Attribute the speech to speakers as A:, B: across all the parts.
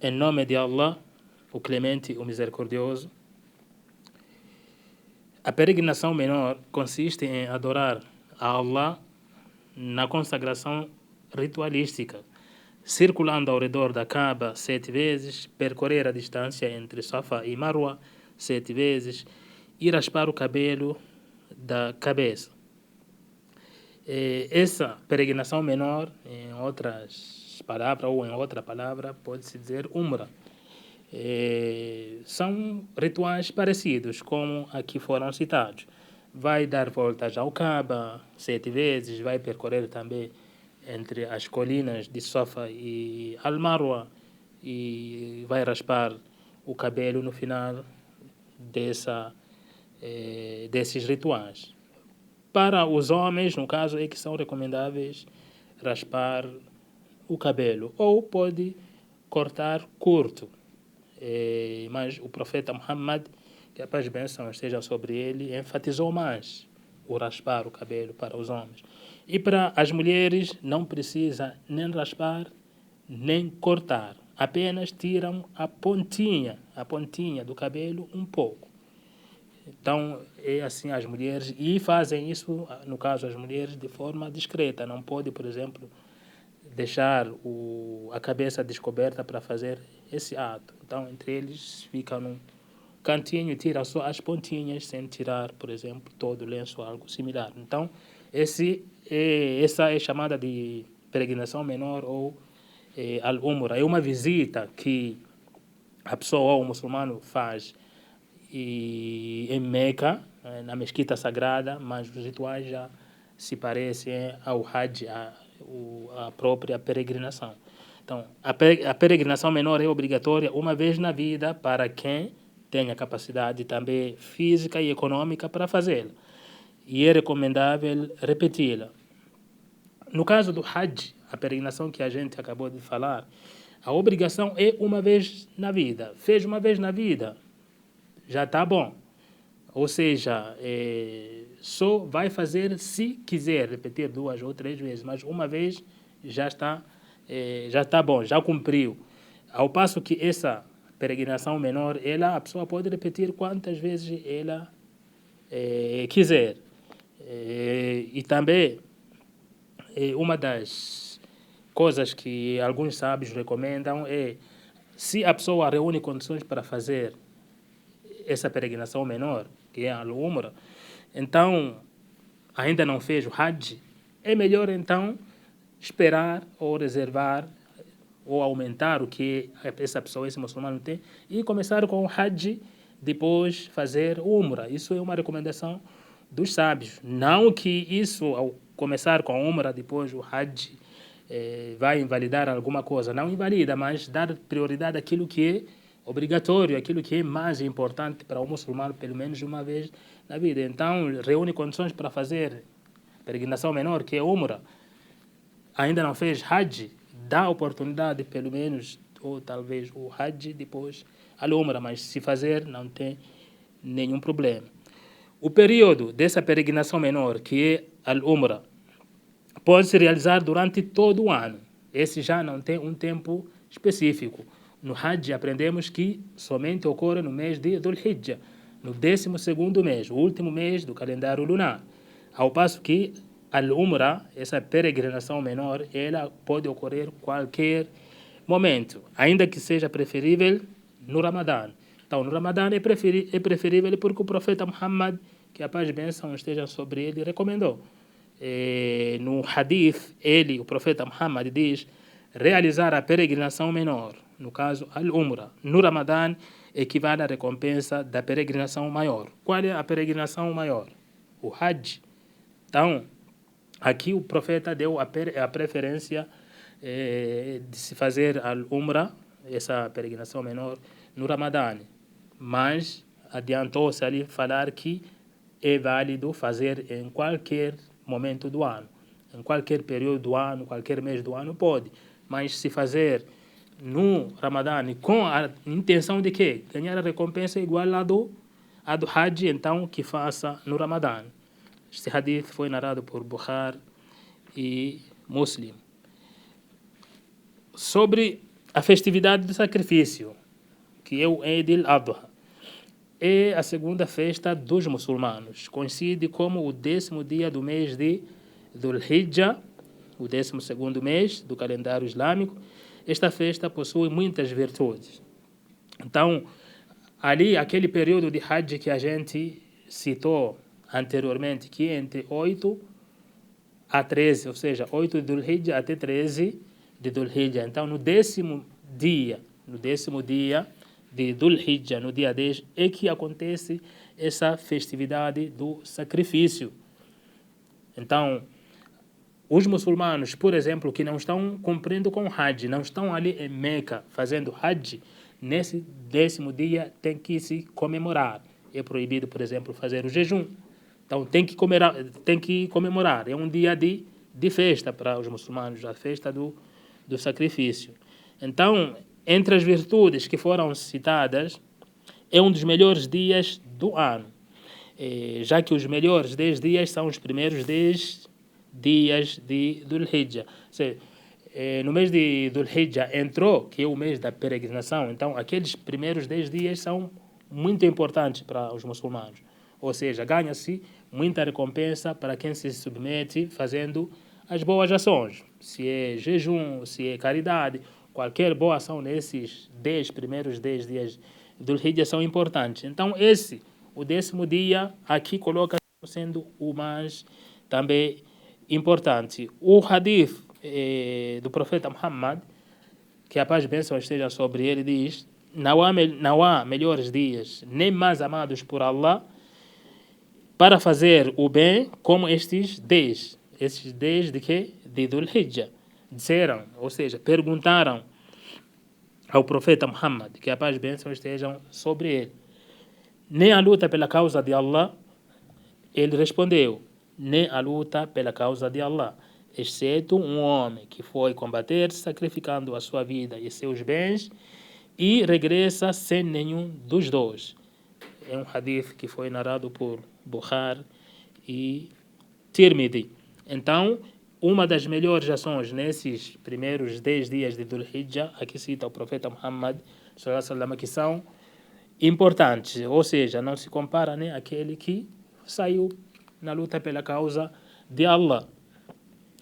A: Em nome de Allah, o Clemente, o Misericordioso. A peregrinação menor consiste em adorar a Allah na consagração ritualística, circulando ao redor da Kaaba 7 vezes, percorrer a distância entre Safa e Marwa 7 vezes e raspar o cabelo da cabeça. Essa peregrinação menor, em outras palavras ou em outra palavra, pode-se dizer Umrah. São rituais parecidos como aqui foram citados. Vai dar voltas ao Kaaba 7 vezes, vai percorrer também entre as colinas de Safa e Al-Marwa e vai raspar o cabelo no final desses rituais. Para os homens, no caso, é que são recomendáveis raspar o cabelo ou pode cortar curto. Mas o profeta Muhammad, que a paz e bênção esteja sobre ele, enfatizou mais o raspar o cabelo para os homens. E para as mulheres não precisa nem raspar, nem cortar. Apenas tiram a pontinha do cabelo um pouco. Então, é assim as mulheres, e fazem isso, no caso as mulheres, de forma discreta. Não pode, por exemplo, deixar a cabeça descoberta para fazer esse ato. Então, entre eles, fica num cantinho, tira só as pontinhas, sem tirar, por exemplo, todo o lenço ou algo similar. Então, essa é chamada de peregrinação menor ou al-Umrah. É uma visita que a pessoa ou o muçulmano faz em Meca, na mesquita sagrada, mas os rituais já se parecem ao Hajj, a própria peregrinação. Então, a peregrinação menor é obrigatória uma vez na vida para quem tenha capacidade também física e econômica para fazê-la. E é recomendável repeti-la. No caso do Hajj, a peregrinação que a gente acabou de falar, a obrigação é uma vez na vida. Fez uma vez na vida, já está bom. Ou seja, só vai fazer se quiser repetir 2 ou 3 vezes, mas uma vez já está bom, já cumpriu. Ao passo que essa peregrinação menor, a pessoa pode repetir quantas vezes ela quiser. E também, uma das coisas que alguns sábios recomendam é, se a pessoa reúne condições para fazer essa peregrinação menor, que é a Al-Umrah, então ainda não fez o Hajj, é melhor então esperar ou reservar ou aumentar o que essa pessoa, esse muçulmano tem, e começar com o Hajj, depois fazer o Umrah. Isso é uma recomendação dos sábios. Não que isso, ao começar com o Umrah, depois o Hajj, vai invalidar alguma coisa. Não invalida, mas dar prioridade àquilo que é obrigatório, aquilo que é mais importante para o muçulmano, pelo menos uma vez na vida. Então, reúne condições para fazer peregrinação menor, que é Umrah. Ainda não fez Hajj, dá oportunidade, pelo menos, ou talvez o Hajj, depois a Umrah, mas se fazer, não tem nenhum problema. O período dessa peregrinação menor, que é a Umrah, pode se realizar durante todo o ano. Esse já não tem um tempo específico. No Hajj aprendemos que somente ocorre no mês de Dhul Hijjah, no 12º mês, o último mês do calendário lunar. Ao passo que Al-Umrah, essa peregrinação menor, ela pode ocorrer qualquer momento, ainda que seja preferível no Ramadã. Então, no Ramadã é preferível porque o profeta Muhammad, que a paz e bênção estejam sobre ele, recomendou. No hadith, o profeta Muhammad diz, realizar a peregrinação menor, no caso Al-Umrah, no Ramadã, equivale à recompensa da peregrinação maior. Qual é a peregrinação maior? O Hajj. Então, aqui o profeta deu a preferência de se fazer Al-Umrah, essa peregrinação menor, no Ramadã. Mas adiantou-se ali falar que é válido fazer em qualquer momento do ano. Em qualquer período do ano, qualquer mês do ano, pode. Mas se fazer no Ramadã com a intenção de quê? Ganhar a recompensa igual à do Hajj, então que faça no Ramadã. Este hadith foi narrado por Bukhari e Muslim. Sobre a festividade do sacrifício, que é o Eid al-Adha. É a segunda festa dos muçulmanos. Coincide como o 10º dia do mês de Dhul Hijjah, o 12º mês do calendário islâmico. Esta festa possui muitas virtudes. Então, ali, aquele período de Hajj que a gente citou anteriormente, que é entre 8 a 13, ou seja, 8 de Dhul Hijjah até 13 de Dhul Hijjah. Então, no décimo dia de Dhul Hijjah, no dia 10, é que acontece essa festividade do sacrifício. Então, os muçulmanos, por exemplo, que não estão cumprindo com o Hajj, não estão ali em Meca fazendo Hajj, nesse 10º dia tem que se comemorar. É proibido, por exemplo, fazer o jejum. Então tem que comemorar. É um dia de festa para os muçulmanos, a festa do sacrifício. Então, entre as virtudes que foram citadas, é um dos melhores dias do ano, já que os melhores 10 dias são os primeiros 10 dias de Dhul Hijjah. No mês de Dhul Hijjah entrou, que é o mês da peregrinação, então aqueles primeiros 10 dias são muito importantes para os muçulmanos. Ou seja, ganha-se muita recompensa para quem se submete fazendo as boas ações. Se é jejum, se é caridade, qualquer boa ação nesses primeiros 10 dias do Hijjah são importantes. Então o 10º dia, aqui coloca sendo o mais também importante. O hadith do profeta Muhammad, que a paz e bênção esteja sobre ele, diz: não há melhores dias, nem mais amados por Allah, para fazer o bem como estes 10. Esses 10 de quê? De Dhul Hijjah. Disseram, ou seja, perguntaram ao profeta Muhammad, que a paz e bênção estejam sobre ele: nem a luta pela causa de Allah? Ele respondeu: nem a luta pela causa de Allah, exceto um homem que foi combater sacrificando a sua vida e seus bens e regressa sem nenhum dos dois. É um hadith que foi narrado por Bukhari e Tirmidhi. Então, uma das melhores ações nesses primeiros 10 dias de Dhul Hijjah, aqui cita o profeta Muhammad, que são importantes, ou seja, não se compara nem aquele que saiu na luta pela causa de Allah,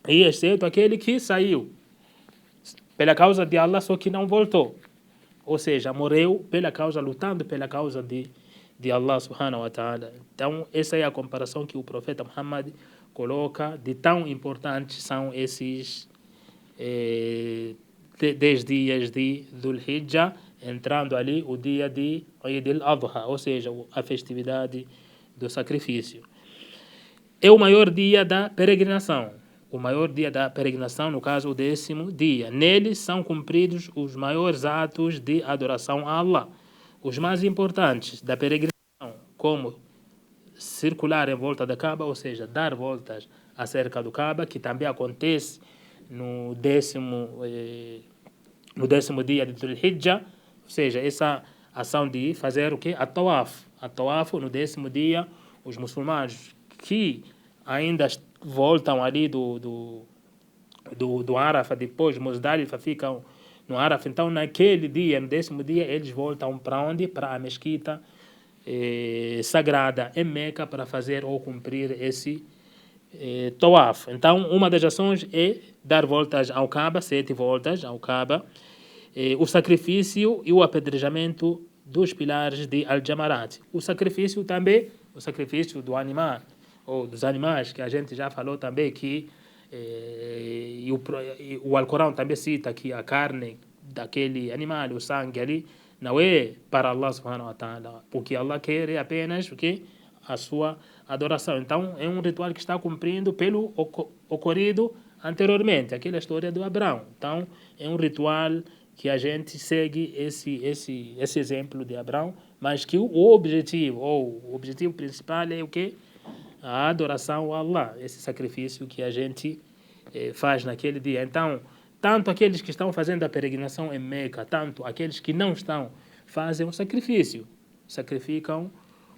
A: e exceto aquele que saiu pela causa de Allah, só que não voltou, ou seja, morreu pela causa, lutando pela causa de Allah subhanahu wa ta'ala. Então essa é a comparação que o profeta Muhammad coloca de tão importantes são esses 10 dias de Dhul Hijjah, entrando ali o dia de Eid al-Adha, ou seja, a festividade do sacrifício. É o maior dia da peregrinação. O maior dia da peregrinação, no caso, o 10º dia. Nele são cumpridos os maiores atos de adoração a Allah. Os mais importantes da peregrinação, como circular em volta da Kaaba, ou seja, dar voltas acerca do Kaaba, que também acontece no 10º dia de Dhul Hijjah, ou seja, essa ação de fazer o quê? A Tawaf. A Tawaf, no 10º dia, os muçulmanos que ainda voltam ali do Arafah, depois Muzdalifa, ficam no Arafah. Então, naquele dia, no 10º dia, eles voltam para onde? Para a mesquita sagrada em Meca para fazer ou cumprir esse Tawaf. Então, uma das ações é dar voltas ao Kaaba, 7 voltas ao Kaaba, o sacrifício e o apedrejamento dos pilares de Al-Jamarat. O sacrifício também, o sacrifício do animal, ou dos animais, que a gente já falou também, que o Alcorão também cita que a carne daquele animal, o sangue ali, não é para Allah subhanahu wa ta'ala, porque Allah quer apenas o quê? A sua adoração. Então é um ritual que está cumprindo pelo ocorrido anteriormente, aquela história do Abraão. Então é um ritual que a gente segue esse exemplo de Abraão, mas que o objetivo principal é o quê? A adoração a Allah, esse sacrifício que a gente faz naquele dia. Então, tanto aqueles que estão fazendo a peregrinação em Meca, tanto aqueles que não estão, fazem um sacrifício. Sacrificam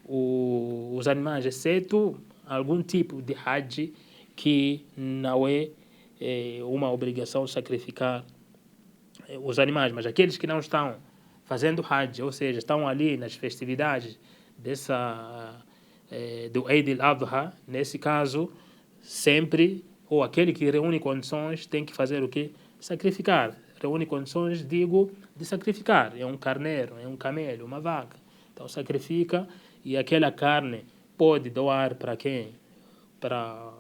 A: os animais, exceto algum tipo de Hajj que não é uma obrigação sacrificar os animais, mas aqueles que não estão fazendo Hajj, ou seja, estão ali nas festividades do Eid al-Adha, nesse caso, sempre, ou aquele que reúne condições tem que fazer o quê? Sacrificar. Reúne condições, digo, de sacrificar. É um carneiro, é um camelo, uma vaca. Então sacrifica e aquela carne pode doar para quem? Para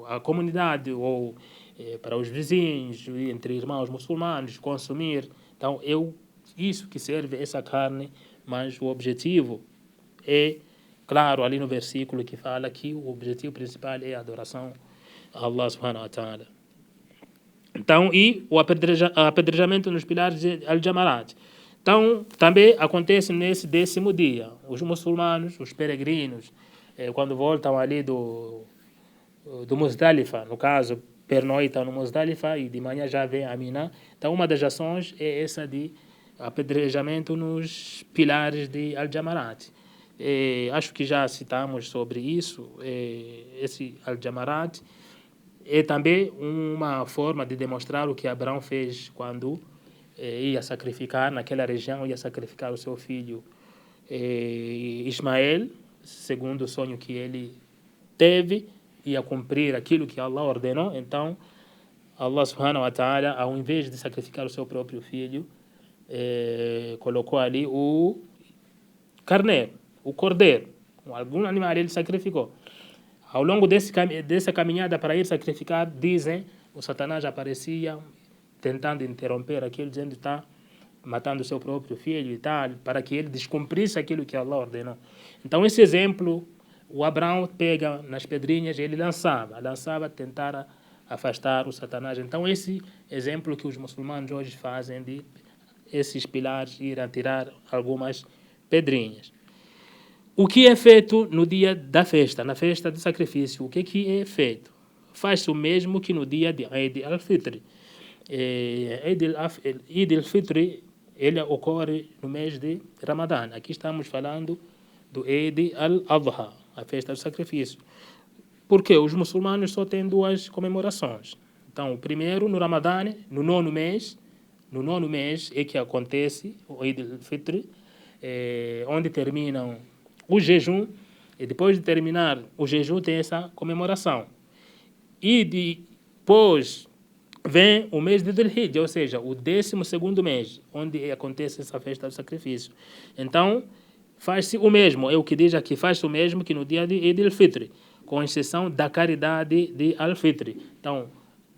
A: a comunidade ou para os vizinhos, entre irmãos muçulmanos, consumir. Então isso que serve essa carne, mas o objetivo é, claro, ali no versículo que fala que o objetivo principal é a adoração a Allah subhanahu wa ta'ala. Então, e o apedrejamento nos pilares de Al-Jamarat. Então, também acontece nesse 10º dia. Os muçulmanos, os peregrinos, quando voltam ali do Muzdalifa, no caso, pernoitam no Muzdalifa e de manhã já vem a Mina. Então, uma das ações é essa de apedrejamento nos pilares de Al-Jamarat. Acho que já citamos sobre isso. Esse Al-Jamarat é também uma forma de demonstrar o que Abraão fez quando ia sacrificar naquela região, ia sacrificar o seu filho Ismael, segundo o sonho que ele teve, ia cumprir aquilo que Allah ordenou. Então, Allah subhanahu wa ta'ala, ao invés de sacrificar o seu próprio filho, colocou ali o carneiro, o cordeiro, algum animal ele sacrificou. Ao longo dessa caminhada para ir sacrificar, dizem, o Satanás aparecia tentando interromper aquilo, dizendo que está matando o seu próprio filho e tal, para que ele descumprisse aquilo que Allah ordenou. Então, esse exemplo, o Abraão pega nas pedrinhas e ele lançava tentar afastar o Satanás. Então, esse exemplo que os muçulmanos hoje fazem de esses pilares ir atirar algumas pedrinhas. O que é feito no dia da festa, na festa do sacrifício? O que é feito? Faz-se o mesmo que no dia de Eid al-Fitr. Eid al-Fitr ele ocorre no mês de Ramadã. Aqui estamos falando do Eid al-Adha, a festa do sacrifício. Porque os muçulmanos só têm 2 comemorações. Então, o primeiro no Ramadã, no nono mês é que acontece o Eid al-Fitr, onde terminam o jejum, e depois de terminar o jejum tem essa comemoração. E depois vem o mês de Dhul-Hijjah, ou seja, o 12º mês, onde acontece essa festa do sacrifício. Então, faz-se o mesmo, é o que diz aqui, faz-se o mesmo que no dia de Eid al-Fitr, com exceção da caridade de Al-Fitr. Então,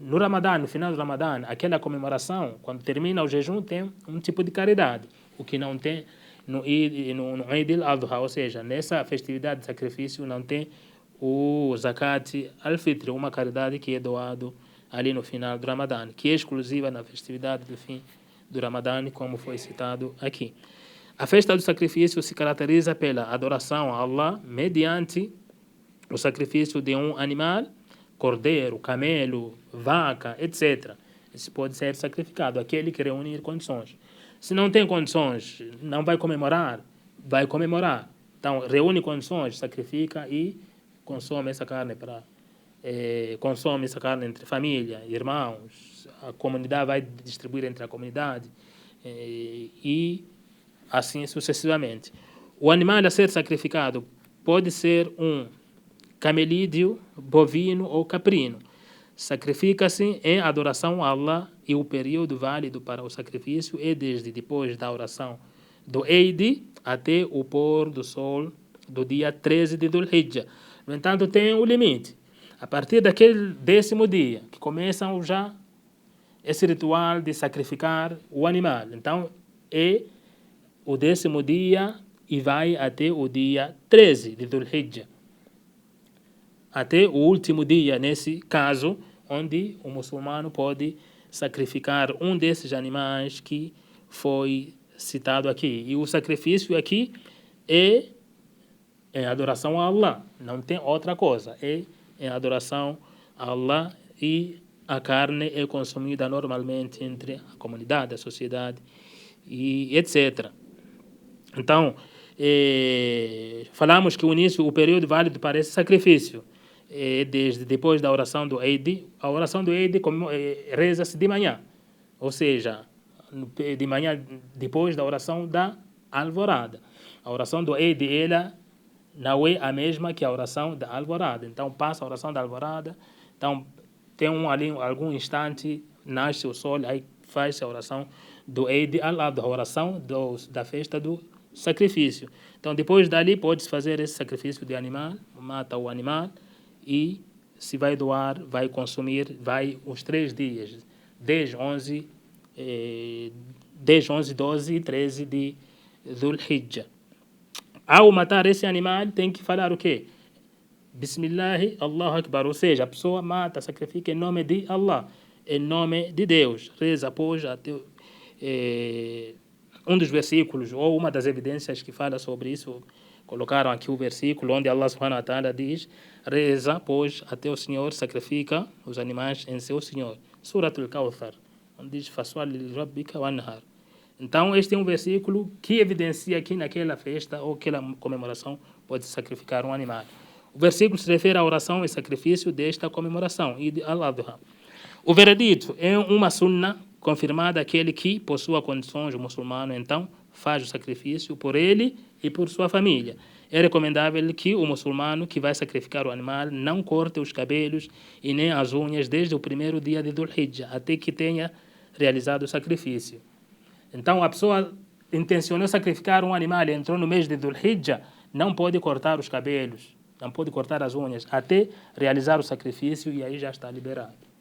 A: no Ramadã, no final do Ramadã, aquela comemoração, quando termina o jejum, tem um tipo de caridade, o que não tem no Eid al-Adha, ou seja, nessa festividade de sacrifício não tem o Zakat al-Fitr, uma caridade que é doado ali no final do Ramadã, que é exclusiva na festividade do fim do Ramadã, como foi citado aqui. A festa do sacrifício se caracteriza pela adoração a Allah mediante o sacrifício de um animal, cordeiro, camelo, vaca, etc. Isso pode ser sacrificado, aquele que reúne condições. Se não tem condições, não vai comemorar, vai comemorar. Então, reúne condições, sacrifica e consome essa carne entre família, irmãos, a comunidade vai distribuir entre a comunidade e assim sucessivamente. O animal a ser sacrificado pode ser um camelídeo, bovino ou caprino. Sacrifica-se em adoração a Allah e o período válido para o sacrifício é desde depois da oração do Eid até o pôr do sol do dia 13 de Dhul-Hijjah. No entanto, tem um limite. A partir daquele 10º dia, que começam já esse ritual de sacrificar o animal. Então, é o 10º dia e vai até o dia 13 de Dhul-Hijjah. Até o último dia, nesse caso, onde o muçulmano pode sacrificar um desses animais que foi citado aqui. E o sacrifício aqui é adoração a Allah, não tem outra coisa. É adoração a Allah e a carne é consumida normalmente entre a comunidade, a sociedade e etc. Então, falamos que o período válido para esse sacrifício desde depois da oração do Eid. A oração do Eid reza-se de manhã, ou seja, de manhã, depois da oração da alvorada. A oração do Eid, ela não é a mesma que a oração da alvorada. Então passa a oração da alvorada, então tem ali algum instante, nasce o sol, aí faz a oração do Eid al-Adha, a oração da festa do sacrifício. Então depois dali pode-se fazer esse sacrifício de animal, mata o animal e se vai doar, vai consumir, vai os 3 dias, 10, 11, 12 e 13 de Dhul Hijjah. Ao matar esse animal, tem que falar o quê? Bismillah, Allahu Akbar. Ou seja, a pessoa mata, sacrifica em nome de Allah, em nome de Deus. Reza após um dos versículos, ou uma das evidências que fala sobre isso. Colocaram aqui o versículo onde Allah subhanahu wa ta'ala diz: reza, pois até o Senhor sacrifica os animais em seu Senhor. Suratul Kawthar, onde diz: Faswali li rabbika wanhar. Então, este é um versículo que evidencia que naquela festa ou aquela comemoração pode sacrificar um animal. O versículo se refere à oração e sacrifício desta comemoração, Eid al-Adha. O veredito é uma sunna confirmada, aquele que possua condições, o muçulmano, então, faz o sacrifício por ele e por sua família. É recomendável que o muçulmano que vai sacrificar o animal não corte os cabelos e nem as unhas desde o primeiro dia de Dhul Hijjah, até que tenha realizado o sacrifício. Então, a pessoa intencionou sacrificar um animal e entrou no mês de Dhul Hijjah, não pode cortar os cabelos, não pode cortar as unhas, até realizar o sacrifício, e aí já está liberado.